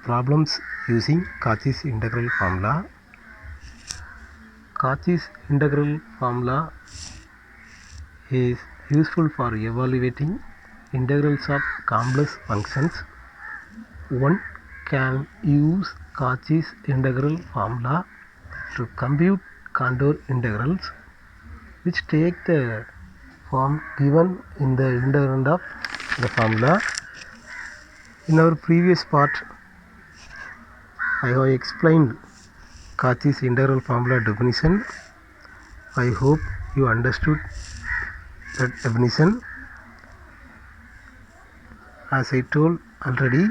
problems using Cauchy's integral formula. Cauchy's integral formula is useful for evaluating integrals of complex functions. One can use Cauchy's integral formula to compute contour integrals which take the form given in the integrand of the formula. In our previous part, I have explained Cauchy's integral formula definition. I hope you understood that definition. As I told already,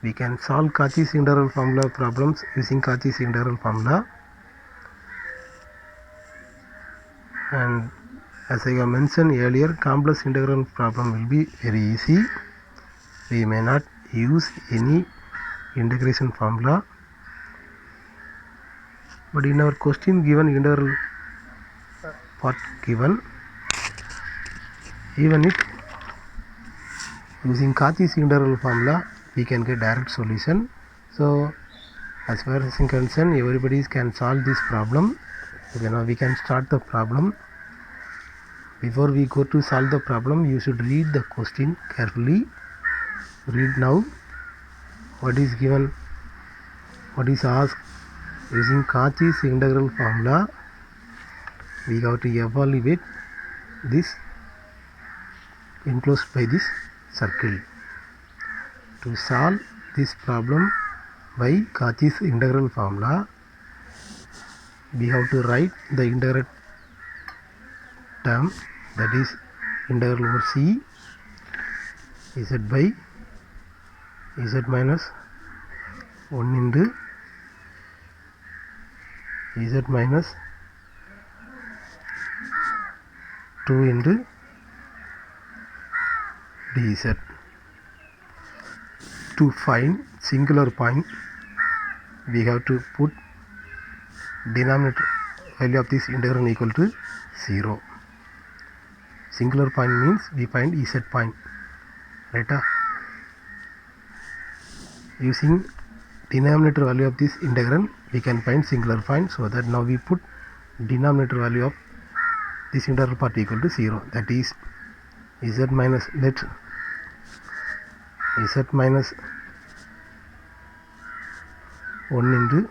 we can solve Cauchy's integral formula problems using Cauchy's integral formula. And as I have mentioned earlier, complex integral problem will be very easy. We may not use any integration formula, but in our question given integral part given, even if using Cauchy's integral formula we can get direct solution. So as far as I'm concerned, everybody can solve this problem. We can start the problem. Before we go to solve the problem, you should read the question carefully. Read now what is given, what is asked. Using Cauchy's integral formula, we have to evaluate this enclosed by this circle. To solve this problem by Cauchy's integral formula, we have to write the integral term, that is integral over c z by z minus 1 into z minus 2 into dz. To find singular point, we have to put denominator value of this integral equal to 0. Singular point means we find z point, right? Using denominator value of this integral we can find singular point, so that now we put denominator value of this integral part equal to 0, that is z minus, let z minus 1 into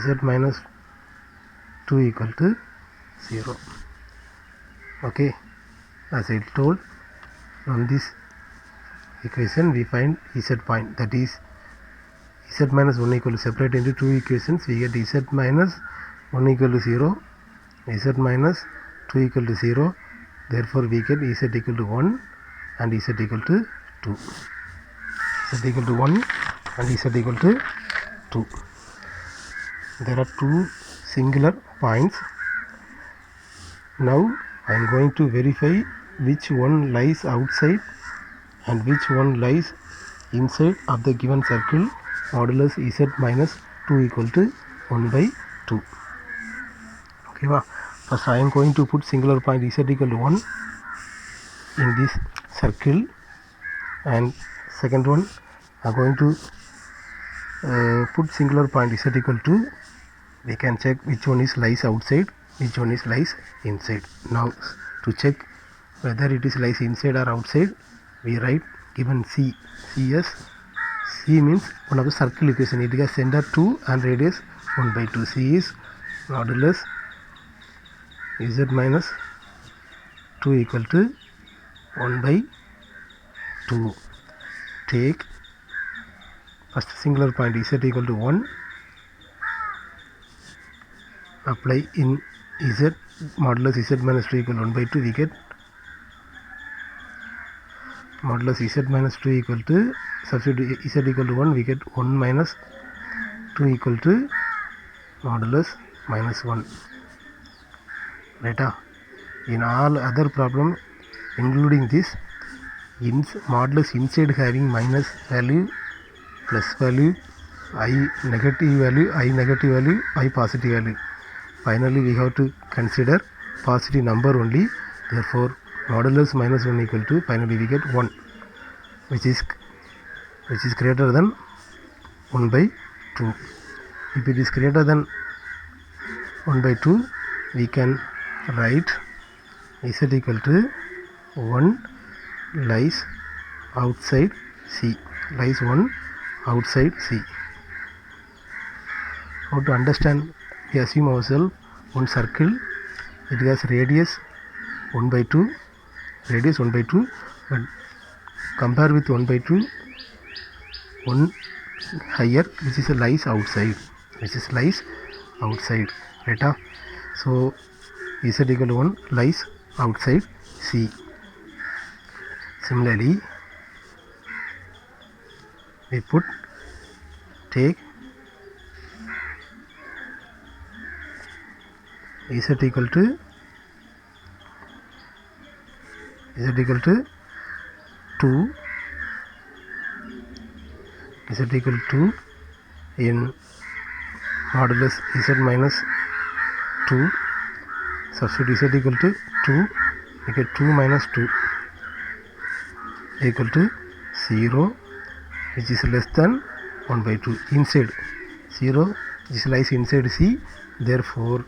z minus 2 equal to 0. Okay, as I told, from this equation we find z point, that is z minus 1 equal to, separate into two equations, we get z minus 1 equal to 0, z minus 2 equal to 0, therefore we get z equal to 1 and z equal to 2. Z equal to 1 and z equal to 2. There are two singular points. Now I am going to verify which one lies outside and which one lies inside of the given circle modulus z minus 2 equal to 1 by 2. Okay, first I am going to put singular point z equal to 1 in this circle, and second one I am going to put singular point z equal to, we can check which one is lies outside, which one is lies inside. Now to check whether it is lies inside or outside, we write given c, cs, c means one of the circle equation, it has center 2 and radius 1 by 2, c is modulus z minus 2 equal to 1 by 2. Take first singular point z equal to 1, apply in z modulus z minus 2 equal to 1 by 2, we get modulus z minus 2 equal to, substitute z equal to 1, we get 1 minus 2 equal to modulus minus 1, right? In all other problem including this, modulus inside having minus value, plus value, I negative value, I positive value. Finally we have to consider positive number only, therefore modulus minus 1 equal to, finally we get 1, which is which is greater than 1 by 2. If it is greater than 1 by 2, we can write z equal to 1 lies outside C. Lies 1 outside C. How to understand? We assume ourselves one circle. It has radius 1 by 2. Radius 1 by 2. But compare with 1 by 2, one higher, which is lies outside. Which is lies outside. Right? So z equal to 1 lies outside C. Similarly, we take z equal to 2, z equal to in modulus z minus 2. Substitute z equal to 2, we get 2 minus 2 equal to 0, which is less than 1 by 2. Inside 0, this lies inside C. Therefore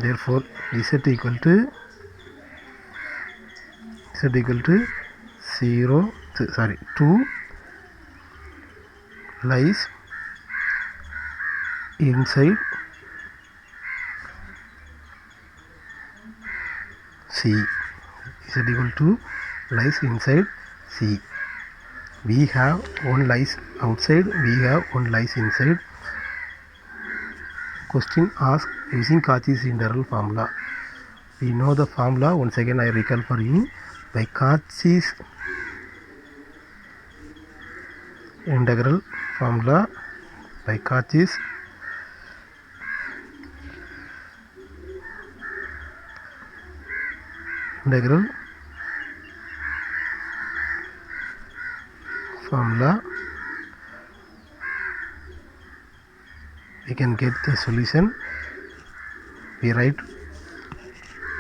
z equal to 0, 2 lies inside C. Z equal to lies inside C. We have one lies outside, we have one lies inside. Question asked using Cauchy's integral formula. We know the formula. Once again I recall for you. By Cauchy's integral formula, by Cauchy's integral formula, we can get the solution. We write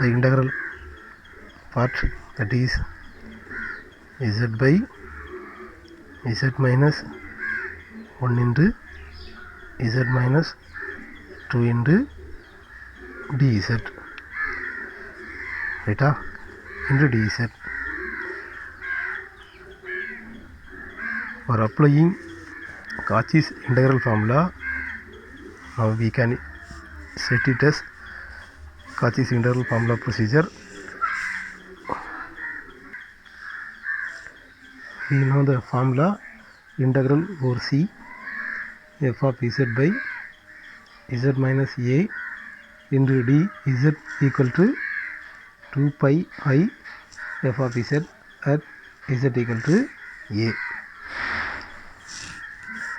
the integral part, that is z by z minus 1 into z minus 2 into dz, right? Into dz. For applying Cauchy's integral formula, now we can set it as Cauchy's integral formula procedure. We know the formula: integral over C f of z by z minus a into d z equal to 2 pi I f of z at z equal to a.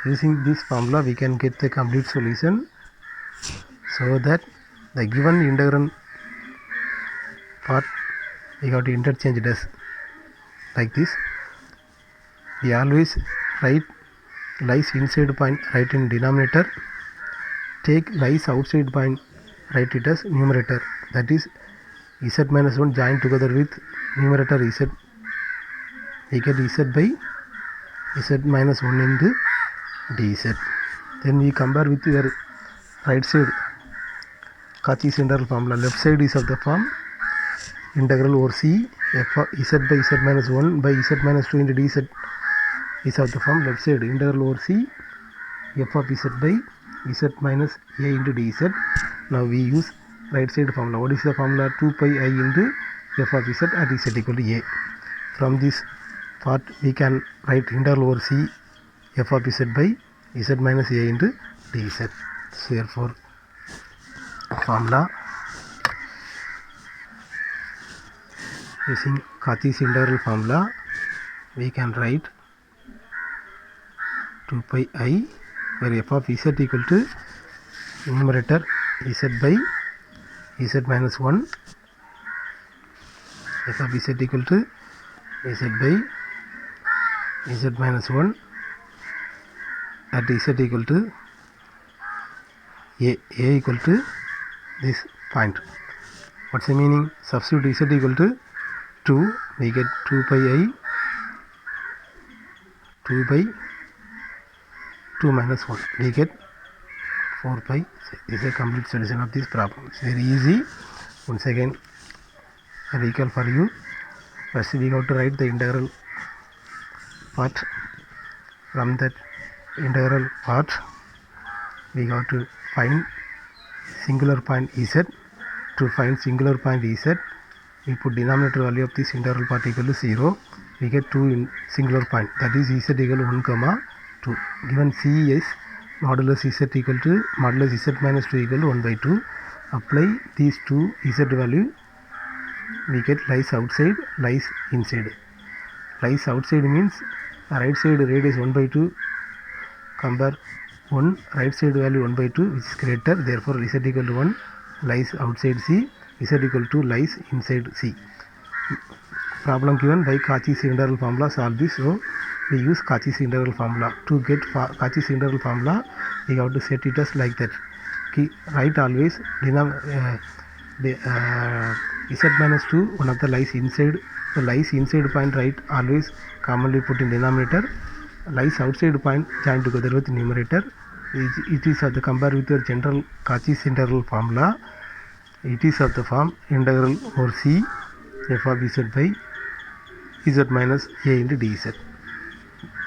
Using this formula, we can get the complete solution, so that the given integral part we have to interchange it as like this. We always write lies inside point, write in denominator. Take lies outside point, write it as numerator. That is z minus 1 joined together with numerator z. We get z by z minus 1 into dz. Then we compare with your right side Cauchy's integral formula. Left side is of the form integral over C f of z by z minus 1 by z minus 2 into dz is of the form left side integral over C f of z by z minus a into dz. Now we use right side formula. What is the formula? 2 pi I into f of z at z equal to a. From this part we can write integral over C f of z by z minus a into dz. So therefore formula using Cauchy's integral formula, we can write 2 pi I, where f of z equal to numerator z by z minus 1, f of z equal to z by z minus 1 at z equal to a equal to this point. What's the meaning? Substitute z equal to 2, we get 2 pi I 2 by 2 minus 1. We get 4 pi. This is a complete solution of this problem. It's very easy. Once again, I recall for you. First we have to write the integral part. From that integral part, we have to find singular point z. To find singular point z, we put denominator value of this integral part equal to 0. We get 2 in singular point, that is z equal to 1 comma 2. Given c is modulus z equal to modulus z minus 2 equal to 1 by 2. Apply these two z value, we get lies outside, lies inside. Lies outside means right side radius 1 by 2, compare 1, right side value 1 by 2 which is greater, therefore z equal to 1 lies outside C, z equal to lies inside C. Problem given by Cauchy's integral formula, solve this. So we use Cauchy's integral formula. To get Cauchy's integral formula, we have to set it as like that. Write always z minus 2, one of the lies inside. So lies inside point right always commonly put in denominator. Lies outside point join together with numerator. It is of the compare with your general Cauchy's integral formula. It is of the form integral over c f of z by z minus a into dz.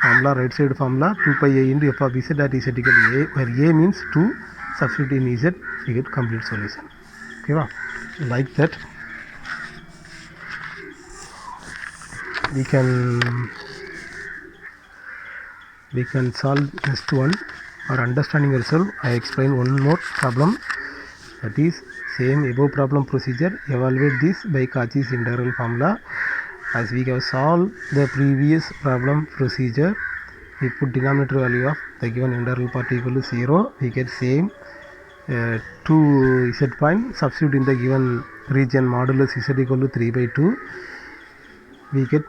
Formula, right side formula 2 pi a into f of z at z equal to a, where a means 2, substitute in z, we get complete solution. Okay, like that we can solve next one. For understanding yourself, I explain one more problem, that is same above problem procedure. Evaluate this by Cauchy's integral formula. As we have solved the previous problem procedure, we put denominator value of the given integral part equal to 0. We get same 2 z point, substitute in the given region modulus z equal to 3 by 2. We get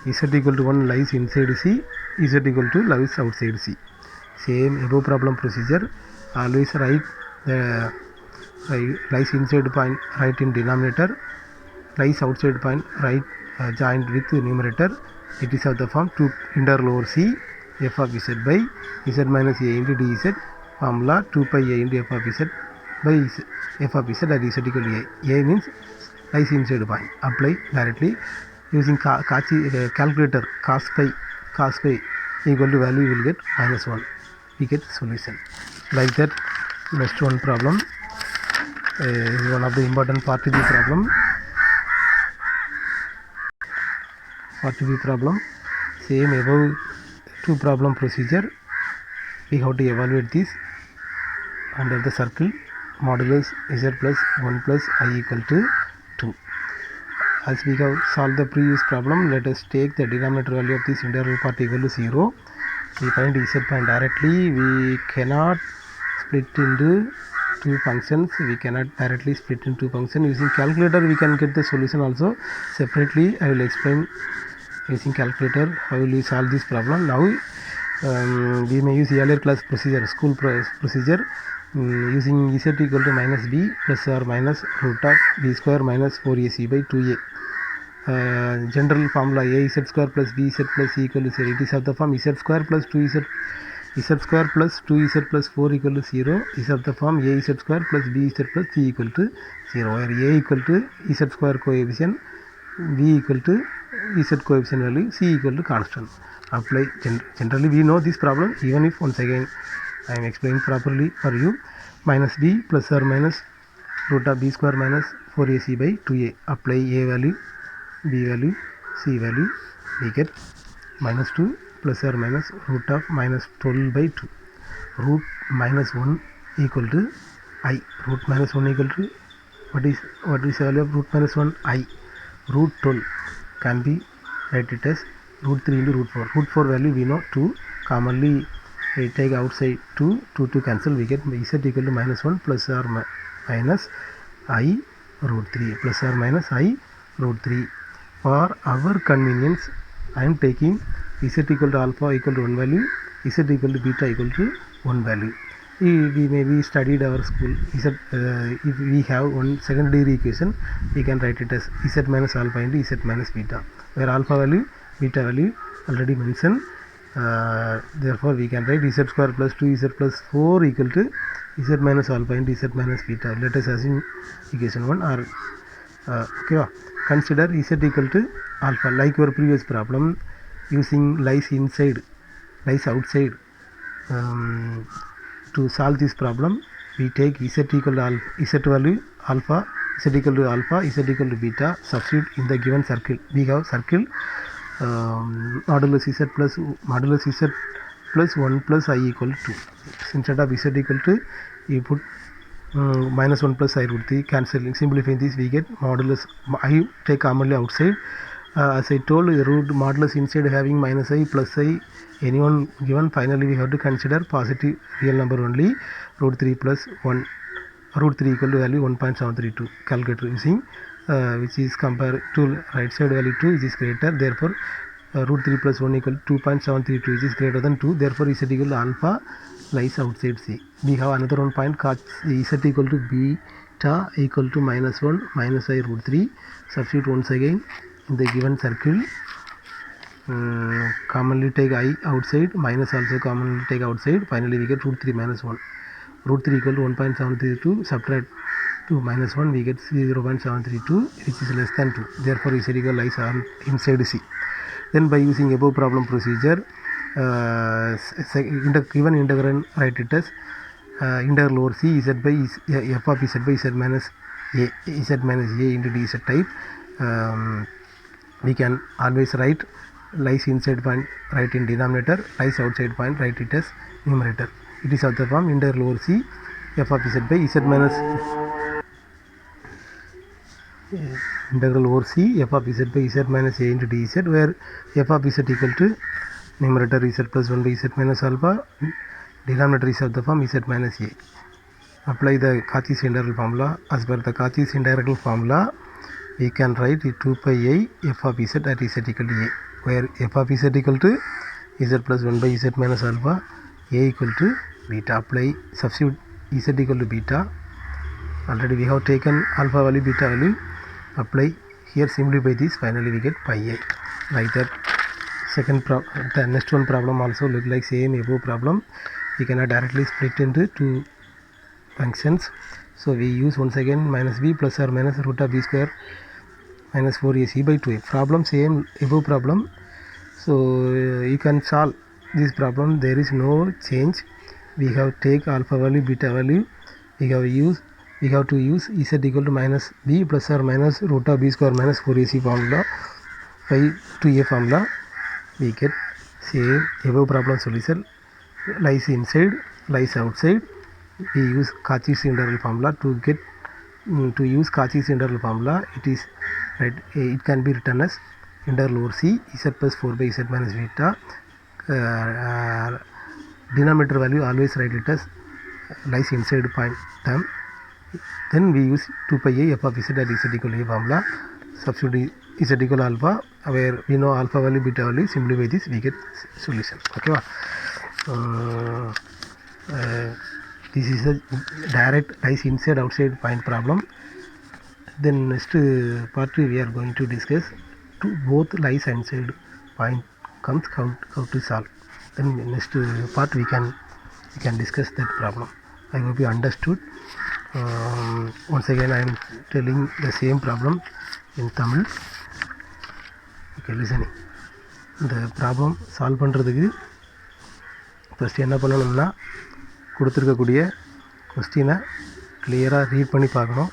z equal to 1 lies inside C, z equal to lies outside C. Same above problem procedure. Always write the lies inside point right in denominator, lies outside point right joined with numerator. It is of the form 2 integral over c f of z by z minus a into dz. Formula 2 pi a into f of z by f of z at z equal to a. A means lies inside point. Apply directly using Cauchy calculator. Cos pi equal to value you will get minus 1. We get solution. Like that, next one problem is one of the important part of the problem. Part of the problem, same above two problem procedure. We have to evaluate this under the circle modulus z plus 1 plus I equal to 2. As we have solved the previous problem, let us take the denominator value of this integral part equal to 0. We find z point directly. We cannot split into two functions. We cannot directly split into two functions. Using calculator we can get the solution also. Separately I will explain using calculator how will we solve this problem. Now we may use earlier class procedure, school procedure, using z equal to minus b plus or minus root of b square minus 4ac by 2a. General formula a z square plus b z plus c equal to 0. It is of the form z square plus 2z square plus 2z plus 4 equal to 0 is of the form a z square plus b z plus c equal to 0, where a equal to z square coefficient, b equal to z coefficient value, c equal to constant. Apply. Generally we know this problem, even if once again I am explaining properly for you. Minus b plus or minus root of b square minus 4ac by 2a. Apply a value, b value, c value. We get minus 2 plus or minus root of minus 12 by 2. Root minus 1 equal to I. Root minus 1 equal to what is the value of root minus 1? I. Root 12 can be write it as root 3 into root 4. Root 4 value we know 2. Commonly we take outside 2 to cancel. We get z equal to minus 1 plus or minus I root 3 plus or minus I root 3. For our convenience, I am taking z equal to alpha equal to 1 value, z equal to beta equal to 1 value. We maybe studied our school. If we have one second degree equation, we can write it as z minus alpha into z minus beta, where alpha value, beta value already mentioned. Therefore we can write z square plus 2z plus 4 equal to z minus alpha into z minus beta. Let us assume equation 1 or okay. Consider z equal to alpha like your previous problem using lies inside, lies outside. To solve this problem we take z equal to alpha, z value alpha, z equal to alpha, z equal to beta, substitute in the given circle. We have circle modulus z plus 1 plus I equal to 2. Instead of z equal to, you put minus 1 plus I root 3, cancelling, simplifying this we get modulus I take commonly outside. As I told, root modulus inside having minus I plus I, anyone given, finally we have to consider positive real number only. Root 3 plus 1, root 3 equal to value 1.732, calculator using which is compare to right side value 2 which is greater, therefore root 3 plus 1 equal to 2.732 which is greater than 2, therefore z equal to alpha lies outside C. We have another one point, cos z equal to beta equal to minus 1 minus I root 3, substitute once again in the given circle. Commonly take I outside, minus also commonly take outside, finally we get root 3 minus 1. Root 3 equal to 1.732, subtract 2 minus 1 we get 0.732 which is less than 2, therefore z equal lies on inside C. Then by using above problem procedure, given integral write it as integral over C z by f of z by z minus a into dz type. We can always write lies inside point write in denominator, lies outside point write it as numerator. It is of the form integral over C f of z by z minus integral over C f of z by z minus a into dz, where f of z equal to numerator z plus 1 by z minus alpha, denominator is of the form z minus a. Apply the Cauchy integral formula. As per the Cauchy integral formula, we can write 2 pi I f of z at z equal to a, where f of z equal to z plus 1 by z minus alpha, a equal to beta. Apply, substitute z equal to beta. Already we have taken alpha value, beta value. Apply here, simplify this, finally we get pi I. Like that. The next one problem also look like same above problem. We cannot directly split into two functions, so we use once again minus b plus or minus root of b square minus 4ac by 2a. Problem same above problem, so you can solve this problem. There is no change. We have take alpha value, beta value. We have to use z equal to minus b plus or minus root of b square minus 4ac formula by 2a formula. We get same above problem solution. Lies inside, lies outside. We use Cauchy's integral formula to get to use Cauchy's integral formula. It is right. It can be written as integral over C z plus 4 by z minus beta. Denominator value always write it as lies inside point term. Then we use 2 pi I f of z at z equal to a formula. Substitute z equal to alpha, where we know alpha value, beta value. Simplify this, we get solution. Okay. This is a direct lies inside outside point problem. Then next part we are going to discuss both lies inside point comes how to solve. Then next part we can discuss that problem. I hope you understood. Once again I am telling the same problem in Tamil. Okay, listening. The problem solve பண்ணுறதுக்கு first என்ன பண்ணணும்னா, கொடுத்துருக்கக்கூடிய கொஸ்டினை கிளியராக read பண்ணி பார்க்கணும்.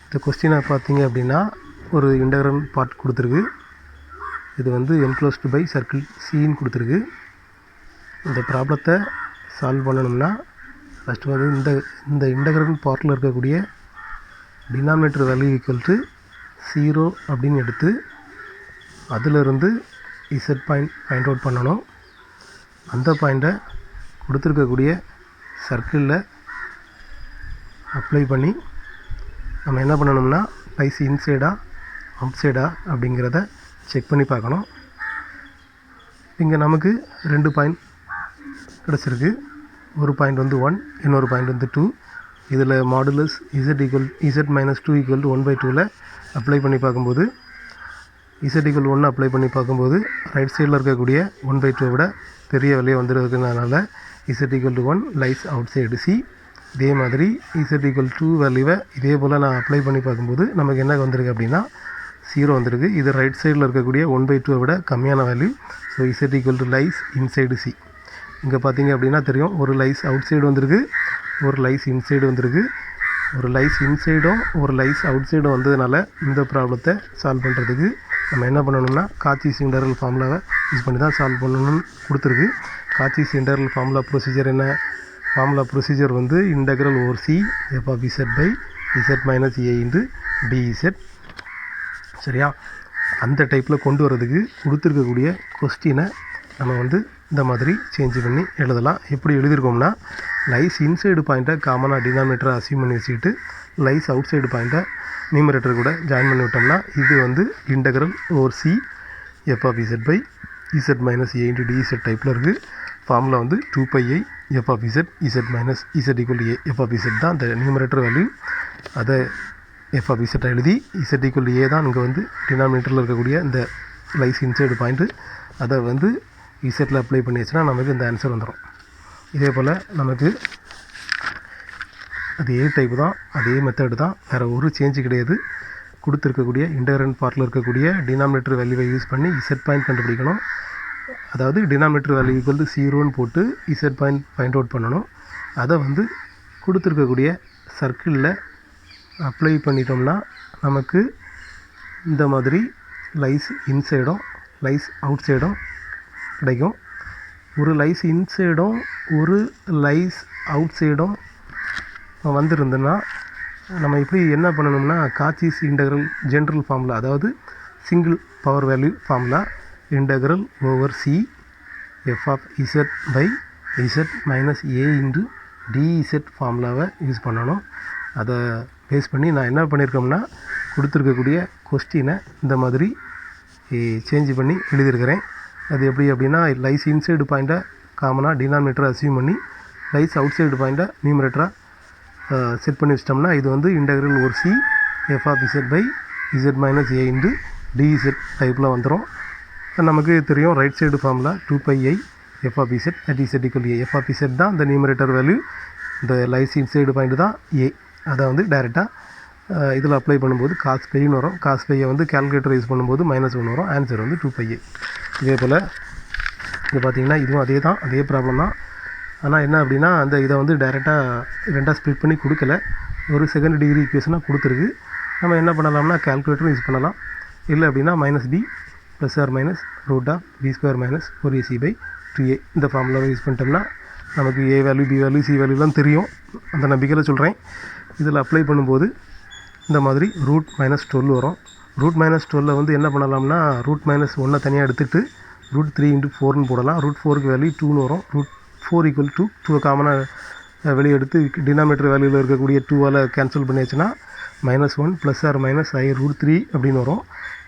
இந்த கொஸ்டினை பார்த்தீங்க அப்படின்னா ஒரு இன்டெக்ரல் பார்ட் கொடுத்துருக்கு. இது வந்து என்க்ளோஸ்டு பை சர்க்கிள் சின்னு கொடுத்துருக்கு. இந்த ப்ராப்ளத்தை சால்வ் பண்ணணும்னா ஃபஸ்ட்டு வந்து இந்த இன்டெக்ரல் பார்ட்டில் இருக்கக்கூடிய டினாமினேட்டர் வேல்யூ ஈக்குவல் டு 0 அப்படின்னு எடுத்து அதிலிருந்து இசட் பாயிண்ட் ஃபைண்ட் அவுட் பண்ணணும். அந்த பாயிண்ட்டை கொடுத்துருக்கக்கூடிய சர்க்கிளில் அப்ளை பண்ணி நம்ம என்ன பண்ணணும்னா லைஸ் இன்சைடா அவுட் சைடா அப்படிங்கிறத செக் பண்ணி பார்க்கணும். இங்கே நமக்கு 2 பாயிண்ட் கிடச்சிருக்கு. ஒரு பாயிண்ட் வந்து 1, இன்னொரு பாயிண்ட் வந்து 2. இதில் மாடுலஸ் z மைனஸ் 2 = 1/2ல் அப்ளை பண்ணி பார்க்கும்போது இசட் ஈக்குவல் 1 அப்ளை பண்ணி பார்க்கும்போது ரைட் சைடில் இருக்கக்கூடிய 1/2 விட பெரிய வேல்யூ வந்துருக்குனால Z equal to 1 lies outside C. இதே மாதிரி இசட் ஈக்குவல் 2 வேல்யூவை இதே போல் நான் அப்ளை பண்ணி பார்க்கும்போது நமக்கு என்ன வந்திருக்கு அப்படின்னா 0 வந்திருக்கு. இது ரைட் சைடில் இருக்கக்கூடிய 1/2 விட கம்மியான value. So Z equal to lies inside C. இங்கே பார்த்தீங்க அப்படின்னா தெரியும், ஒரு லைஸ் அவுட் சைடு வந்திருக்கு, ஒரு லைஸ் இன்சைடு வந்திருக்கு. ஒரு லைஸ் இன்சைடும் ஒரு லைஸ் அவுட் சைடும் வந்ததுனால இந்த ப்ராப்ளத்தை சால்வ் பண்ணுறதுக்கு நம்ம என்ன பண்ணணும்னா காச்சிஸ் இன்டர்வல் ஃபார்முலாவை யூஸ் பண்ணி தான் சால்வ் பண்ணணும்னு கொடுத்துருக்கு. காச்சிஸ் இன்டர்வல் ஃபார்முலா ப்ரொசீஜர் என்ன? ஃபார்முலா ப்ரொசீஜர் வந்து integral over C F of Z by Z minus A into dz. சரியா? அந்த டைப்பில் கொண்டு வரதுக்கு கொடுத்துருக்கக்கூடிய கொஸ்டினை நம்ம வந்து இந்த மாதிரி சேஞ்ச் பண்ணி எழுதலாம். எப்படி எழுதியிருக்கோம்னா லைஸ் இன்சைடு பாயிண்ட்டை காமனாக டினாமினேட்டரை அசியூம் பண்ணி வச்சுக்கிட்டு லைஸ் அவுட் சைடு பாயிண்ட்டை நியூமரேட்டர் கூட ஜாயின் பண்ணி விட்டோம்னா இது வந்து integral over C F of Z by Z minus A into dz டைப்பில் இருக்குது. ஃபார்முலா வந்து 2πi F of Z Z minus Z equal A. F of Z தான் அந்த நியூமரேட்டர் வேல்யூ. அதை எஃப் ஆஃப் இசட்டை எழுதி இசட் ஈக்குவல் ஏ தான் இங்கே வந்து டினாமினேட்டரில் இருக்கக்கூடிய இந்த லைஸ் இன்சைடு பாயிண்ட்டு. அதை வந்து இசட்டில் அப்ளை பண்ணி வச்சுன்னா நமக்கு இந்த ஆன்சர் வந்துடும். இதே போல் நமக்கு அதே டைப்பு தான், அதே மெத்தடு தான், வேறு ஒரு சேஞ்சு கிடையாது. கொடுத்துருக்கக்கூடிய இன்டெக்ரண்ட் பார்ட்டில் இருக்கக்கூடிய டினாமினேட்டர் வேல்யூவை யூஸ் பண்ணி இசட் பாயிண்ட் கண்டுபிடிக்கணும். அதாவது டினாமினேட்டர் வேல்யூ ஈக்குவல் டு 0ன்னு போட்டு இசட் பாயிண்ட் ஃபைண்ட் அவுட் பண்ணணும். அதை வந்து கொடுத்துருக்கக்கூடிய சர்க்கிளில் அப்ளை பண்ணிட்டோம்னா நமக்கு இந்த மாதிரி லைஸ் இன்சைடும் லைஸ் அவுட் சைடும் கிடைக்கும். ஒரு லைஸ் இன்சைடும் ஒரு லைஸ் அவுட் சைடும் வந்திருந்ததுன்னா நம்ம இப்படி என்ன பண்ணணும்னா காச்சிஸ் இன்டெக்ரல் ஜென்ரல் ஃபார்முலா, அதாவது single power value formula integral over C F of Z by Z minus A into dz ஃபார்முலாவை யூஸ் பண்ணணும். அதை பேஸ் பண்ணி நான் என்ன பண்ணியிருக்கோம்னா கொடுத்துருக்கக்கூடிய கொஸ்டினை இந்த மாதிரி சேஞ்ச் பண்ணி எழுதியிருக்கிறேன். அது எப்படி அப்படின்னா லைஸ் இன்சைடு பாயிண்ட்டை காமனாக டினாமினேட்டரை அசியூம் பண்ணி லைஸ் அவுட் சைடு பாயிண்ட்டை நியூமரேட்டராக செட் பண்ணி வச்சிட்டோம்னா இது வந்து integral over C F of Z by Z minus A into dz டைப்பில் வந்துடும். நமக்கு தெரியும் right side formula 2πi F of Z at Z equal A. F of Z தான் இந்த நியூமரேட்டர் வேல்யூ, இந்த லைஸ் இன்சைடு பாயிண்ட்டு தான் A. அதை வந்து டைரெக்டாக இதில் அப்ளை பண்ணும்போது காஸ் பைன்னு வரும். காஸ் பையை வந்து கேல்குலேட்டர் யூஸ் பண்ணும்போது -1 வரும். ஆன்சர் வந்து 2πi. இதே போல் இது பார்த்திங்கன்னா இதுவும் அதே தான், அதே ப்ராப்ளம் தான். ஆனால் என்ன அப்படின்னா அந்த இதை வந்து டைரெக்டாக ரெண்டாக ஸ்ப்ளிட் பண்ணி கொடுக்கல, ஒரு செகண்ட் டிகிரி ஈக்குவேஷனாக கொடுத்துருக்கு. நம்ம என்ன பண்ணலாம்னா கேல்குலேட்டரும் யூஸ் பண்ணலாம். இல்லை அப்படின்னா -b plus or minus root of b² minus 4ac/2a இந்த ஃபார்முலாவை யூஸ் பண்ணிட்டோம்னா நமக்கு A value B value C வேல்யூலாம் தெரியும். அந்த நம்பிக்கையில் சொல்கிறேன். இதில் அப்ளை பண்ணும்போது இந்த மாதிரி √-12 வரும். √-12 வந்து என்ன பண்ணலாம்னா √-1 தனியாக எடுத்துகிட்டு √3 × 4ன்னு போடலாம். √4க்கு வேல்யூ 2ன்னு வரும். √4 = 2. 2 காமனாக வெளியே எடுத்து டினாமினேட்டர் வேல்யூவில் இருக்கக்கூடிய 2ஆல் கேன்சல் பண்ணியாச்சுன்னா -1 ப்ளஸ் ஆர் மைனஸ் i√3 அப்படின்னு வரும்.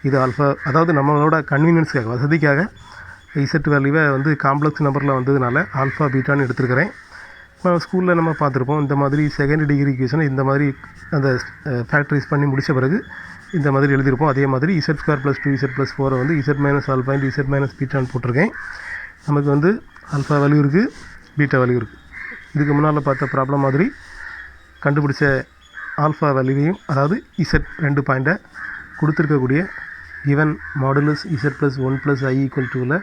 இது ஆல்ஃபா, அதாவது நம்மளோட கன்வீனியன்ஸ்க்காக வசதிக்காக இசட் வேல்யூவை வந்து காம்ப்ளெக்ஸ் நம்பரில் வந்ததுனால ஆல்ஃபா பீட்டான்னு எடுத்துருக்கிறேன். ஸ்கூலில் நம்ம பார்த்துருப்போம் இந்த மாதிரி செகண்ட் டிகிரி ஈக்குவேஷனை இந்த மாதிரி அந்த ஃபேக்டரைஸ் பண்ணி முடித்த பிறகு இந்த மாதிரி எழுதியிருப்போம். அதே மாதிரி z² + 2z + 4 வந்து z - α z - பீட்டான்னு போட்டிருக்கேன். நமக்கு வந்து ஆல்ஃபா வேல்யூ இருக்குது, பீட்டா வேல்யூ இருக்குது. இதுக்கு முன்னால் பார்த்த ப்ராப்ளம் மாதிரி கண்டுபிடிச்ச ஆல்ஃபா வேல்யூவையும், அதாவது z 2 பாயிண்ட்டை கொடுத்துருக்கக்கூடிய கிவன் மாடுலஸ் z + 1 + i = 2ல்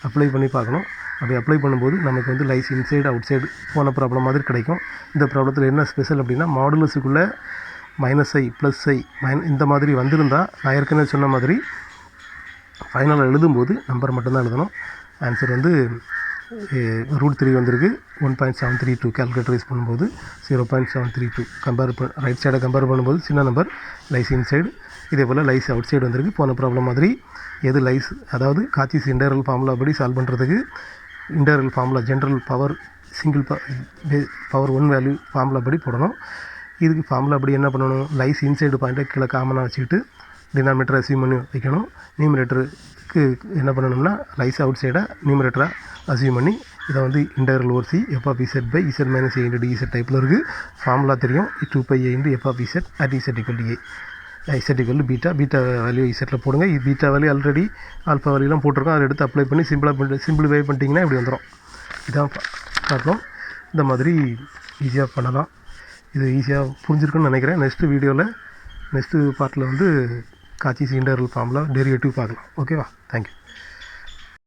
அப்ளை பண்ணி பார்க்கணும். அப்படி அப்ளை பண்ணும்போது நமக்கு வந்து லைஸ் இன்சைடு அவுட் சைடு போன ப்ராப்ளம் மாதிரி கிடைக்கும். இந்த ப்ராப்ளத்தில் என்ன ஸ்பெஷல் அப்படின்னா மாடுலஸுக்குள்ளே -i +i இந்த மாதிரி வந்திருந்தால் நான் ஏற்கனவே சொன்ன மாதிரி ஃபைனலாக எழுதும்போது நம்பர் மட்டும்தான் எழுதணும். ஆன்சர் வந்து √3 வந்திருக்கு. 1.732 கேல்குலேட்டர் யூஸ் பண்ணும்போது 0.732 கம்பேர் ரைட் சைடை கம்பேர் பண்ணும்போது சின்ன நம்பர் லைஸ் இன்சைடு. இதே போல் லைஸ் அவுட் சைடு வந்திருக்கு. போன ப்ராப்ளம் மாதிரி எது லைஸ், அதாவது காச்சிஸ் இன்டெக்ரல் ஃபார்முலா படி சால்வ் பண்ணுறதுக்கு integral formula general power single power 1 value formula படி போடணும். இதுக்கு ஃபார்முலா படி என்ன பண்ணணும், லைஸ் இன்சைடு பாயிண்ட்டை கீழே காமனாக வச்சுக்கிட்டு டினாமினேட்டரை அசியூம் பண்ணி வைக்கணும். நியூமரேட்டருக்கு என்ன பண்ணணும்னா லைஸ் அவுட் சைடை நியூமரேட்டராக அசியூம் பண்ணி இதை வந்து integral over C F of Z by Z minus A into dz டைப்பில் இருக்குது. ஃபார்முலா தெரியும் 2πi × f of z at z = a. Z equal beta beta value இசட்டில் போடுங்க. பீட்டா வேல்யூ ஆல்ரெடி ஆல்ஃபா வேல்யூலாம் போட்டிருக்கோம். அதை எடுத்து அப்ளை பண்ணி சிம்பிளிஃபை பண்ணிட்டீங்கன்னா இப்படி வந்துடும். இதான் ப்ராப்ளம். இந்த மாதிரி ஈஸியாக பண்ணலாம். இது ஈஸியாக புரிஞ்சிருக்குன்னு நினைக்கிறேன். நெக்ஸ்ட்டு பார்ட்டில் வந்து காச்சிஸ் இன்டர்வல் ஃபார்முலா டெரிவேட்டிவ் பார்க்கலாம். ஓகேவா? தேங்க்யூ.